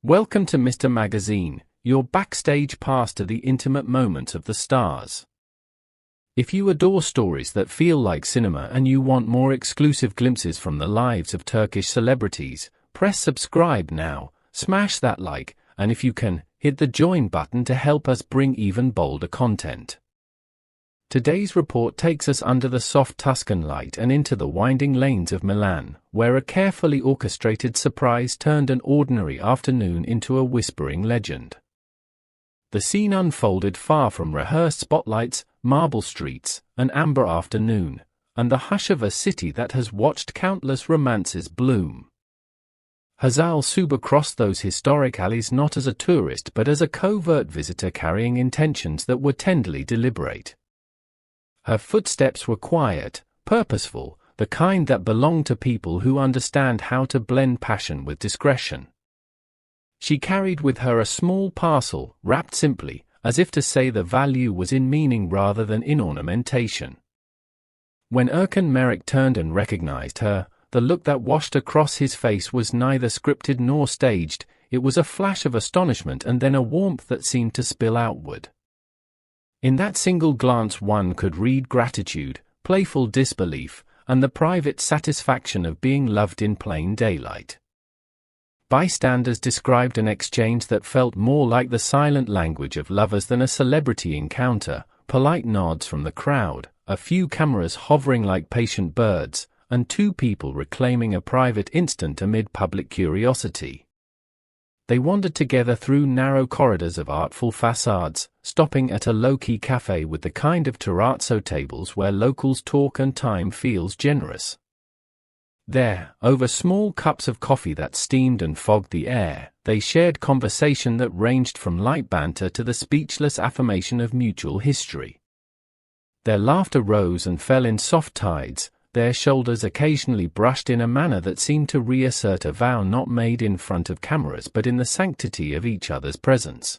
Welcome to Mr. Magazine, your backstage pass to the intimate moments of the stars. If you adore stories that feel like cinema and you want more exclusive glimpses from the lives of Turkish celebrities, press subscribe now, smash that like, and if you can, hit the join button to help us bring even bolder content. Today's report takes us under the soft Tuscan light and into the winding lanes of Milan, where a carefully orchestrated surprise turned an ordinary afternoon into a whispering legend. The scene unfolded far from rehearsed spotlights, marble streets, an amber afternoon, and the hush of a city that has watched countless romances bloom. Hazal Subaşı crossed those historic alleys not as a tourist but as a covert visitor carrying intentions that were tenderly deliberate. Her footsteps were quiet, purposeful, the kind that belong to people who understand how to blend passion with discretion. She carried with her a small parcel, wrapped simply, as if to say the value was in meaning rather than in ornamentation. When Erkan Meriç turned and recognized her, the look that washed across his face was neither scripted nor staged. It was a flash of astonishment and then a warmth that seemed to spill outward. In that single glance one could read gratitude, playful disbelief, and the private satisfaction of being loved in plain daylight. Bystanders described an exchange that felt more like the silent language of lovers than a celebrity encounter, polite nods from the crowd, a few cameras hovering like patient birds, and two people reclaiming a private instant amid public curiosity. They wandered together through narrow corridors of artful facades, stopping at a low-key cafe with the kind of terrazzo tables where locals talk and time feels generous. There, over small cups of coffee that steamed and fogged the air, they shared conversation that ranged from light banter to the speechless affirmation of mutual history. Their laughter rose and fell in soft tides, their shoulders occasionally brushed in a manner that seemed to reassert a vow not made in front of cameras but in the sanctity of each other's presence.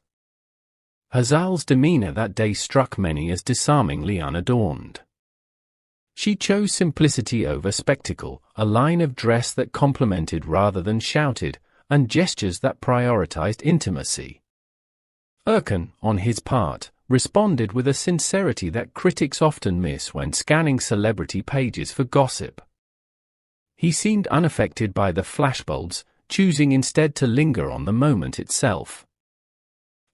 Hazal's demeanor that day struck many as disarmingly unadorned. She chose simplicity over spectacle, a line of dress that complimented rather than shouted, and gestures that prioritized intimacy. Erkan, on his part, responded with a sincerity that critics often miss when scanning celebrity pages for gossip. He seemed unaffected by the flashbulbs, choosing instead to linger on the moment itself.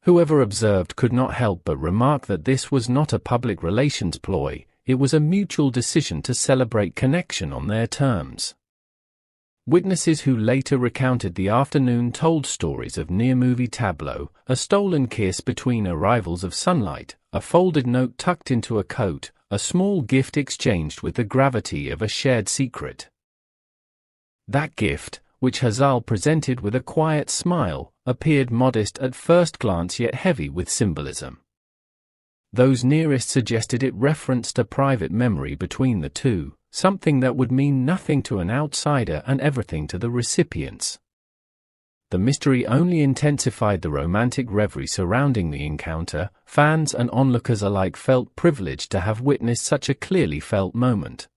Whoever observed could not help but remark that this was not a public relations ploy, it was a mutual decision to celebrate connection on their terms. Witnesses who later recounted the afternoon told stories of near-movie tableau, a stolen kiss between arrivals of sunlight, a folded note tucked into a coat, a small gift exchanged with the gravity of a shared secret. That gift, which Hazal presented with a quiet smile, appeared modest at first glance yet heavy with symbolism. Those nearest suggested it referenced a private memory between the two, something that would mean nothing to an outsider and everything to the recipients. The mystery only intensified the romantic reverie surrounding the encounter. Fans and onlookers alike felt privileged to have witnessed such a clearly felt moment.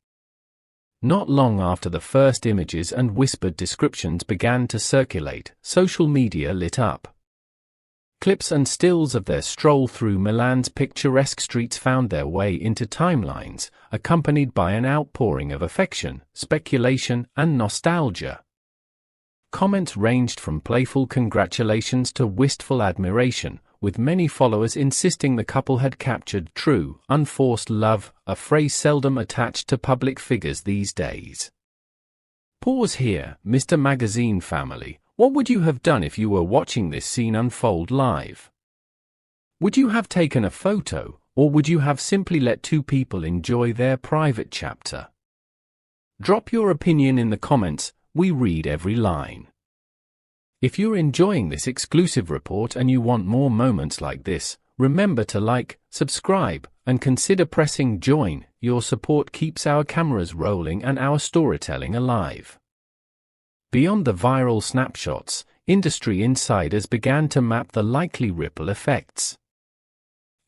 Not long after the first images and whispered descriptions began to circulate, social media lit up. Clips and stills of their stroll through Milan's picturesque streets found their way into timelines, accompanied by an outpouring of affection, speculation, and nostalgia. Comments ranged from playful congratulations to wistful admiration, with many followers insisting the couple had captured true, unforced love, a phrase seldom attached to public figures these days. Pause here, Mr. Magazine family. What would you have done if you were watching this scene unfold live? Would you have taken a photo, or would you have simply let two people enjoy their private chapter? Drop your opinion in the comments, we read every line. If you're enjoying this exclusive report and you want more moments like this, remember to like, subscribe, and consider pressing join. Your support keeps our cameras rolling and our storytelling alive. Beyond the viral snapshots, industry insiders began to map the likely ripple effects.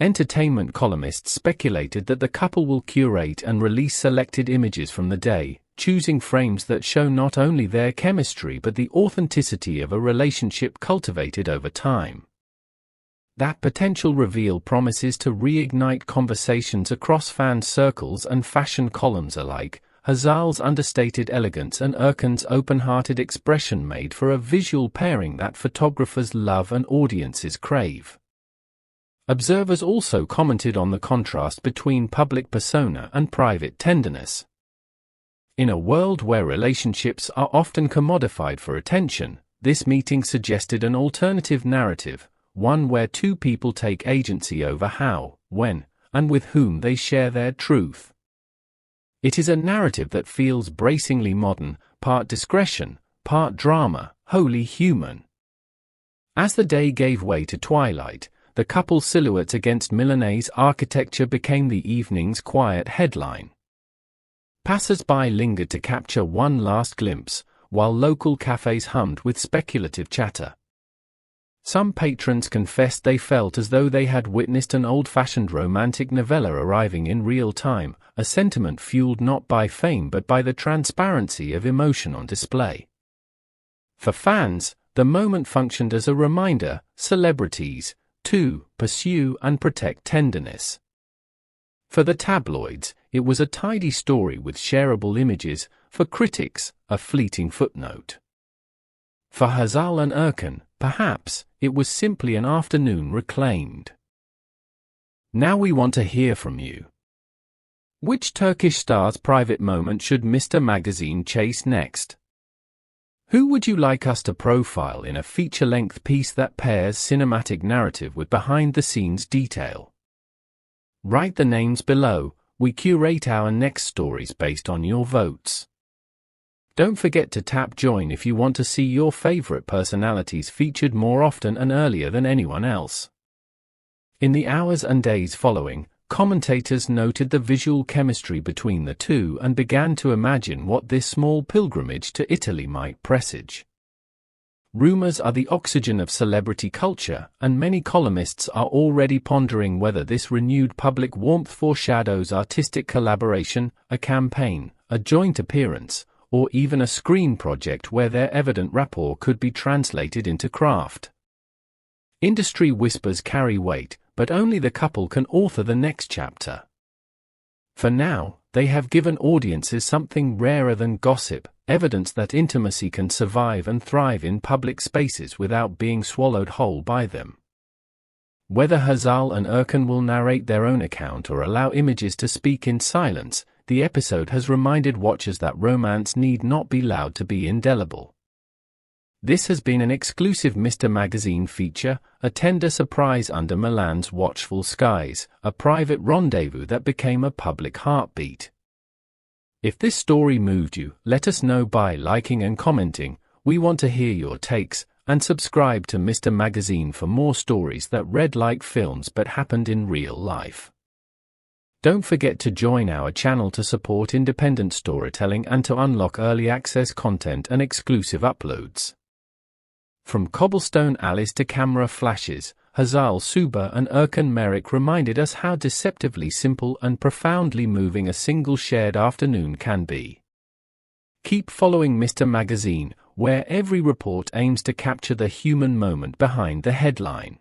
Entertainment columnists speculated that the couple will curate and release selected images from the day, choosing frames that show not only their chemistry but the authenticity of a relationship cultivated over time. That potential reveal promises to reignite conversations across fan circles and fashion columns alike. Hazal's understated elegance and Erkan's open-hearted expression made for a visual pairing that photographers love and audiences crave. Observers also commented on the contrast between public persona and private tenderness. In a world where relationships are often commodified for attention, this meeting suggested an alternative narrative, one where two people take agency over how, when, and with whom they share their truth. It is a narrative that feels bracingly modern, part discretion, part drama, wholly human. As the day gave way to twilight, the couple's silhouettes against Milanese architecture became the evening's quiet headline. Passers-by lingered to capture one last glimpse, while local cafes hummed with speculative chatter. Some patrons confessed they felt as though they had witnessed an old-fashioned romantic novella arriving in real time, a sentiment fueled not by fame but by the transparency of emotion on display. For fans, the moment functioned as a reminder: celebrities, too, pursue and protect tenderness. For the tabloids, it was a tidy story with shareable images; for critics, a fleeting footnote. For Hazal and Erkan, perhaps, it was simply an afternoon reclaimed. Now we want to hear from you. Which Turkish star's private moment should Mr. Magazine chase next? Who would you like us to profile in a feature-length piece that pairs cinematic narrative with behind-the-scenes detail? Write the names below. We curate our next stories based on your votes. Don't forget to tap join if you want to see your favorite personalities featured more often and earlier than anyone else. In the hours and days following, commentators noted the visual chemistry between the two and began to imagine what this small pilgrimage to Italy might presage. Rumors are the oxygen of celebrity culture, and many columnists are already pondering whether this renewed public warmth foreshadows artistic collaboration, a campaign, a joint appearance, or even a screen project where their evident rapport could be translated into craft. Industry whispers carry weight, but only the couple can author the next chapter. For now, they have given audiences something rarer than gossip, evidence that intimacy can survive and thrive in public spaces without being swallowed whole by them. Whether Hazal and Erkan will narrate their own account or allow images to speak in silence, the episode has reminded watchers that romance need not be loud to be indelible. This has been an exclusive Mr. Magazine feature, a tender surprise under Milan's watchful skies, a private rendezvous that became a public heartbeat. If this story moved you, let us know by liking and commenting. We want to hear your takes, and subscribe to Mr. Magazine for more stories that read like films but happened in real life. Don't forget to join our channel to support independent storytelling and to unlock early access content and exclusive uploads. From cobblestone alleys to camera flashes, Hazal Subaşı and Erkan Meriç reminded us how deceptively simple and profoundly moving a single shared afternoon can be. Keep following Mr. Magazine, where every report aims to capture the human moment behind the headline.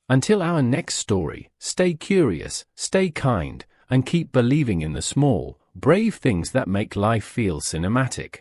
Until our next story, stay curious, stay kind, and keep believing in the small, brave things that make life feel cinematic.